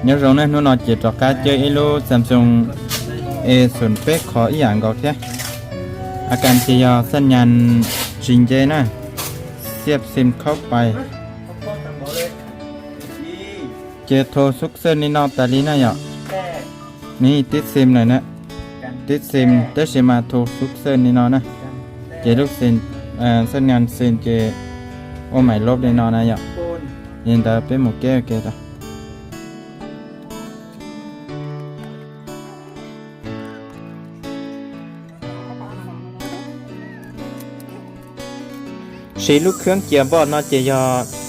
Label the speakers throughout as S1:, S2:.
S1: nhớ rồi này nó nói chỉ cho cá chơi ilo Samsung A0 P khó ý dạng gọi thếอาการเจียสัญญาณจริงเจนะเสียบซิมเข้าไปเจโทรซุกเซอร์นี่นอตาลีนะอย่านี่ติดซิมหน่อยนะติดซิมเตชิมาโทรซุกเซอร์นี่นอนะเจลูกซิมสัญญาณซิมเจโอ้ไม่ลบเลยนอนะอย่ายินดีเป็นหมูแก้วเกตาสีลูกเครื่องเกียร์บอดนอเจีย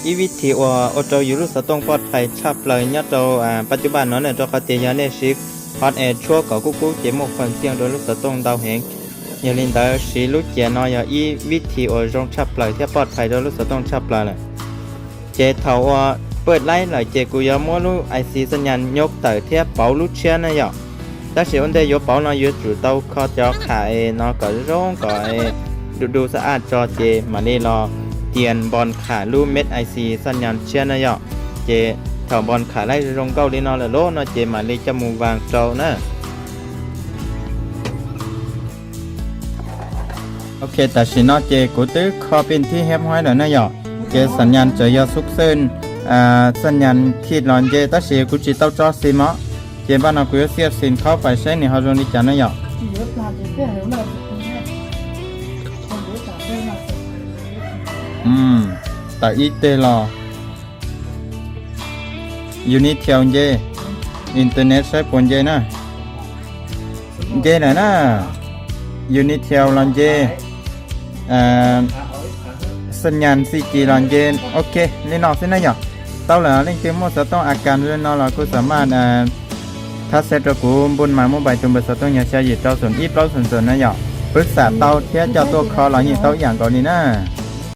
S1: อีวิธีว่าออโตอยู่ลูกสตองปลอดภัยชับเลยเนี่ยเราปัจจุบันเนาะเนี่ยเราเขาเจียเนี่ยชิปฮอตแอร์ชั่วกับกุ๊กเจียหมกฟันเสียงโดยลูกสตองดาวแหงอย่าลืมเดาสีลูกเกียร์นอยอีวิธีว่าจงชับเลยที่ปลอดภัยโดยลูกสตองชับเลยเลยเจเท่าว่าเปิดไล่เลยเจกูยามัวลูกไอซีสัญญาณยกเต๋อเทียบเป๋าลูกเชียนะหยอกแต่สิวันเดียกเป๋าเราอยู่จุดเตาเขาจะขายเนาะก็ร้องก็ดูสะอาดจอเจมาเล่รอเตียนบอลขาลูเม็ดไอซีสัญญาณเชียนะยอเจแถวบอลขาไล่ลงเก้าลีนอละโลนอเจมาลีจมูกวางเจ้านะโอเคแต่สินอเจกูตื้อคอเป็นที่แฮปห้อยแล้วนะยอเจสัญญาณเจยอซุกเซินสัญญาณขีดหลอนเจตัดเสียกูจิตเต้าจอซิมะเจบ้านเรากูเสียบสินเข้าไปใช้ในฮารุนิจานะยอแต่อีเตลอยูนิเทียวเจอินเทอร์เน็ตใช้ผลเจนะเจไหนนะยูนิเทียวลอนเจสัญญาณ 4G ลอนเจโอเคนี่นอกสินะหยอกเต้าเหล่าเล่นเกมโมสต้องอาการเรื่องนอเราก็สามารถถ้าเซตระกูบนหมายโมบายจนเบอร์สต้องอย่าใช้หยิบเต้าส่วนอีเต้าส่วนนะหยอกปรึกษาเต้าเทียเจ้าตัวคอหลังหยิบเต้าอย่างก่อนนี้นะ